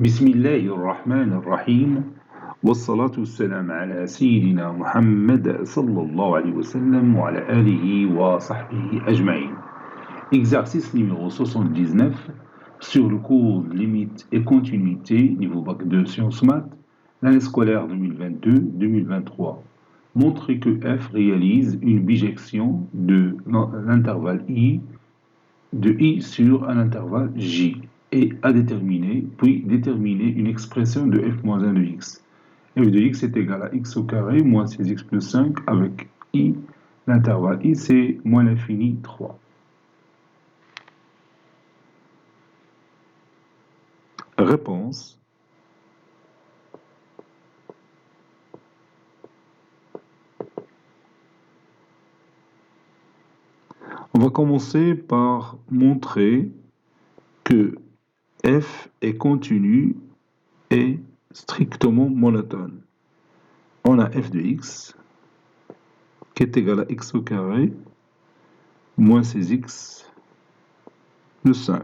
بسم الله الرحمن الرحيم والصلاة والسلام على سيدنا محمد صلى الله عليه وسلم وعلى آله وصحبه أجمعين. Exercice numéro 79 sur le cours Limites et continuité niveau bac 2 sciences maths, l'année scolaire 2022-2023. Montrez que f réalise une bijection de l'intervalle i sur un intervalle j et à déterminer, puis déterminer une expression de f moins 1 de x. f de x est égal à x au carré moins 6x plus 5 avec i, l'intervalle i c'est moins l'infini 3. Réponse. On va commencer par montrer que f est continu et strictement monotone. On a f de x qui est égal à x au carré moins 6x plus 5.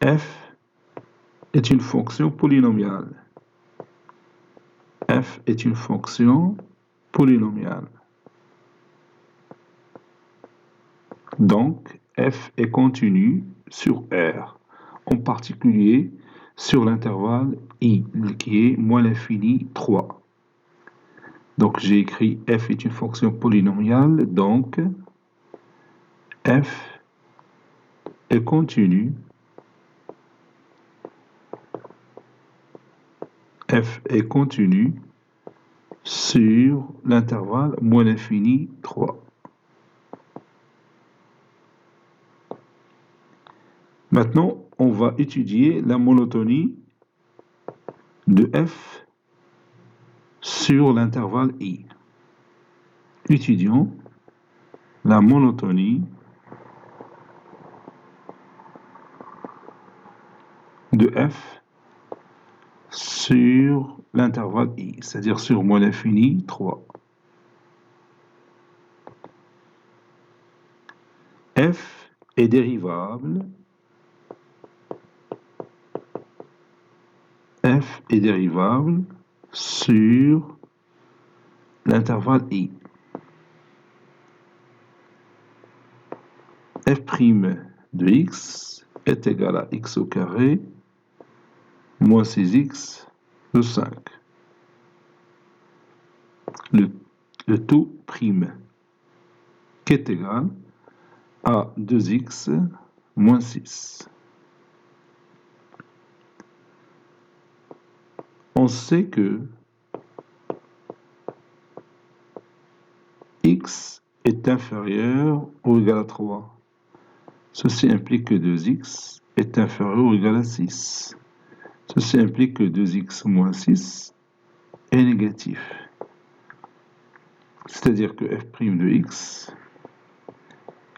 f est une fonction polynomiale. f est une fonction polynomiale. Donc, f est continu sur R, en particulier sur l'intervalle i, qui est moins l'infini 3. Donc, j'ai écrit f est une fonction polynomiale, donc f est continu. f est continu sur l'intervalle moins l'infini 3. Maintenant, on va étudier la monotonie de f sur l'intervalle i. Étudions la monotonie de f sur l'intervalle i, c'est-à-dire sur moins l'infini 3. f est dérivable sur l'intervalle i. f' de x est égal à x au carré moins 6x plus 5. Le tout prime qui est égal à 2x moins 6. On sait que x est inférieur ou égal à 3. Ceci implique que 2x est inférieur ou égal à 6. Ceci implique que 2x moins 6 est négatif. C'est-à-dire que f' de x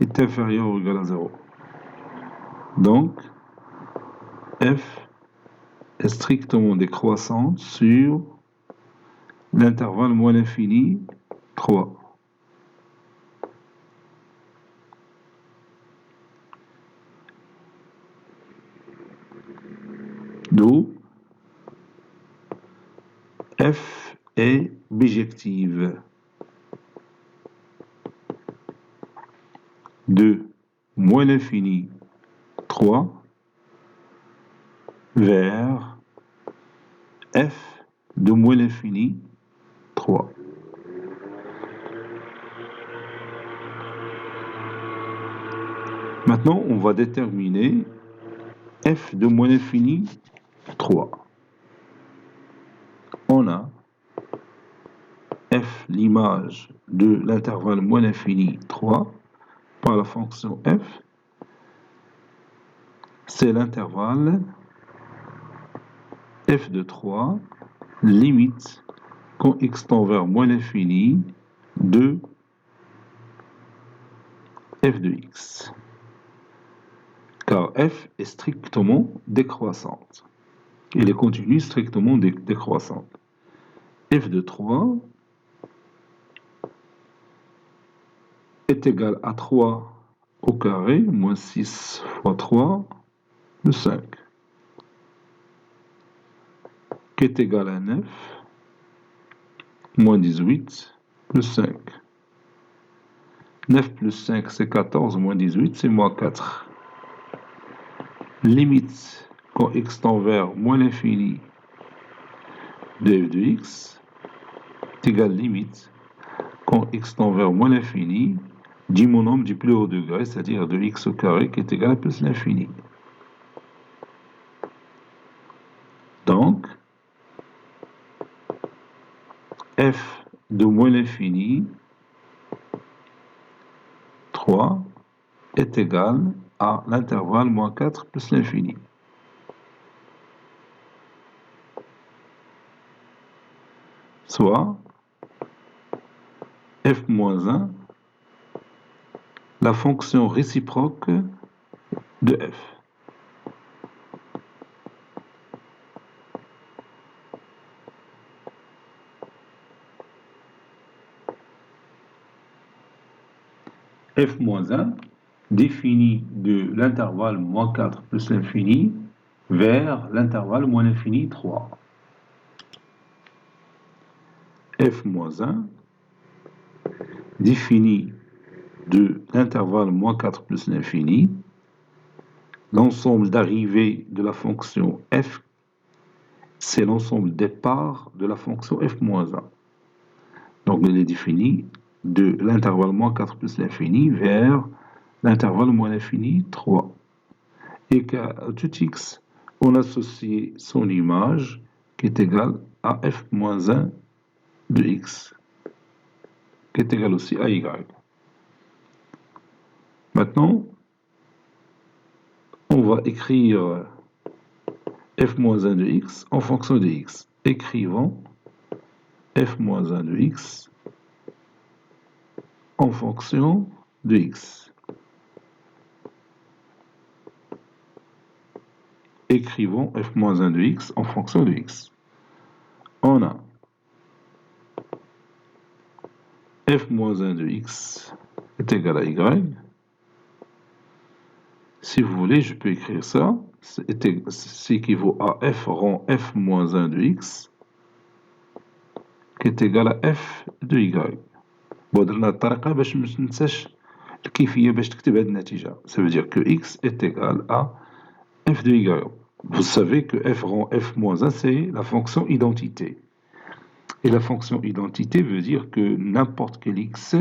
est inférieur ou égal à 0. Donc, f est strictement décroissante sur l'intervalle moins l'infini 3. D'où f est bijective de moins l'infini 3 vers f de moins l'infini 3. Maintenant, on va déterminer f de moins l'infini 3. On a f, l'image de l'intervalle moins l'infini 3 par la fonction f, c'est l'intervalle f de 3, limite quand x tend vers moins l'infini de f de x. Car f est strictement décroissante. Elle est continue strictement décroissante. f de 3 est égal à 3 au carré, moins 6 fois 3, plus 5. qui est égal à 9, moins 18, plus 5. 9 plus 5, c'est 14, moins 18, c'est moins 4. Limite, quand x tend vers moins l'infini de f de x, est égal limite, quand x tend vers moins l'infini, du monome du plus haut degré, c'est-à-dire de x au carré, qui est égal à plus l'infini. Donc, f de moins l'infini, 3, est égal à l'intervalle moins 4 plus l'infini. Soit f moins 1, la fonction réciproque de f. F moins 1 définit de l'intervalle moins 4 plus l'infini vers l'intervalle moins l'infini 3. F moins 1 définit de l'intervalle moins 4 plus l'infini l'ensemble d'arrivées de la fonction f, c'est l'ensemble des parts de la fonction f moins 1. Donc elle est définie de l'intervalle moins 4 plus l'infini vers l'intervalle moins l'infini 3. Et qu'à tout x, on associe son image qui est égale à f moins 1 de x, qui est égal aussi à y. Maintenant, on va écrire f moins 1 de x en fonction de x. Écrivons f moins 1 de x en fonction de x. Écrivons f moins 1 de x en fonction de x. On a f moins 1 de x est égal à y. Si vous voulez, je peux écrire ça. C'est équivaut à f rond f moins 1 de x qui est égal à f de y. Bon, درنا الطريقة باش ما تنساش الكيفية باش تكتب هذه النتيجة. Ça veut dire que x est égal à f de y. Vous savez que f rond f moins 1, c'est la fonction identité. Et la fonction identité veut dire que n'importe quel x,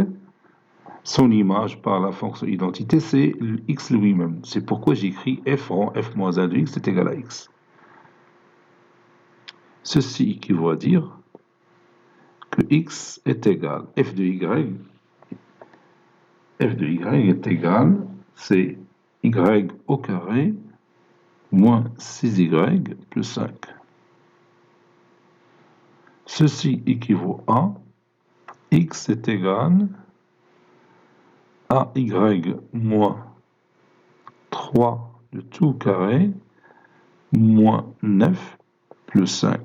son image par la fonction identité, c'est x lui-même. C'est pourquoi j'écris f rond f moins 1 de x est égal à x. Ceci équivaut à dire que x est égal f de y. F de y est égal, c'est y au carré moins 6y plus 5. Ceci équivaut à x est égal à y moins 3 de tout carré moins 9 plus 5.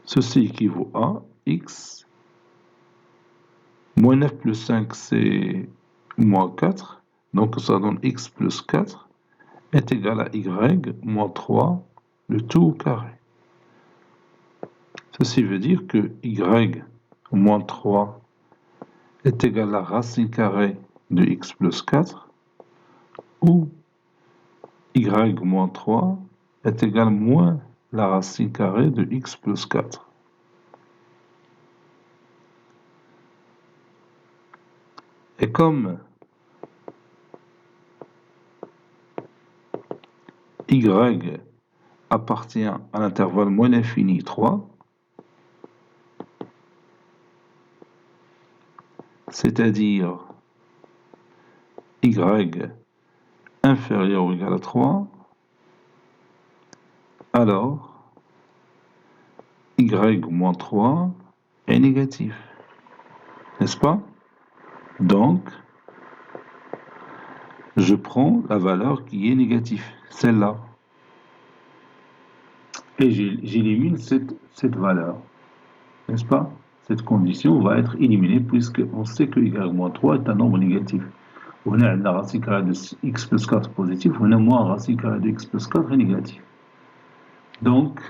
Ceci équivaut à x moins 9 plus 5, c'est moins 4. Donc ça donne x plus 4 est égal à y moins 3 de tout carré. Ceci veut dire que y moins 3 est égal à la racine carrée de x plus 4 ou y moins 3 est égal à moins la racine carrée de x plus 4. Et comme y appartient à l'intervalle moins l'infini 3, c'est-à-dire y inférieur ou égal à 3, alors y moins 3 est négatif, n'est-ce pas? Donc, je prends la valeur qui est négative, celle-là, et j'élimine cette valeur, n'est-ce pas? Cette condition va être éliminée puisqu'on sait que y-3 est un nombre négatif. On a la racine carrée de x plus 4 positif, on a moins racine carrée de x plus 4 est négatif. Donc,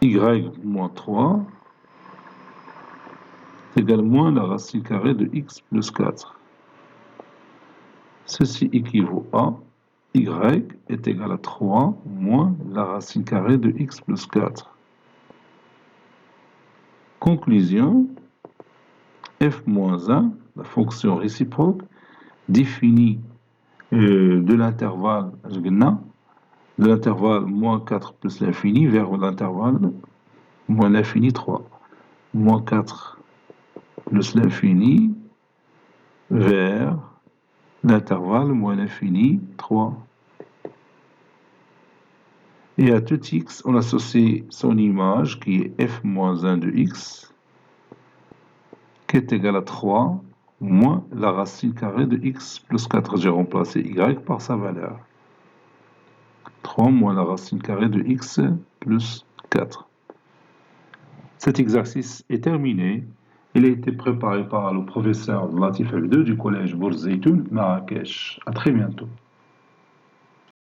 y moins 3 égale moins la racine carrée de x plus 4. Ceci équivaut à y est égal à 3 moins la racine carrée de x plus 4. Conclusion, f moins 1, la fonction réciproque, définie de l'intervalle moins 4 plus l'infini vers l'intervalle moins l'infini 3. Moins 4 plus l'infini vers l'intervalle moins l'infini 3. Et à tout x, on associe son image qui est f moins 1 de x, qui est égal à 3 moins la racine carrée de x plus 4. J'ai remplacé y par sa valeur. 3 moins la racine carrée de x plus 4. Cet exercice est terminé. Il a été préparé par le professeur Latif Abdou du collège Bourz Zeytoun, Marrakech. À très bientôt.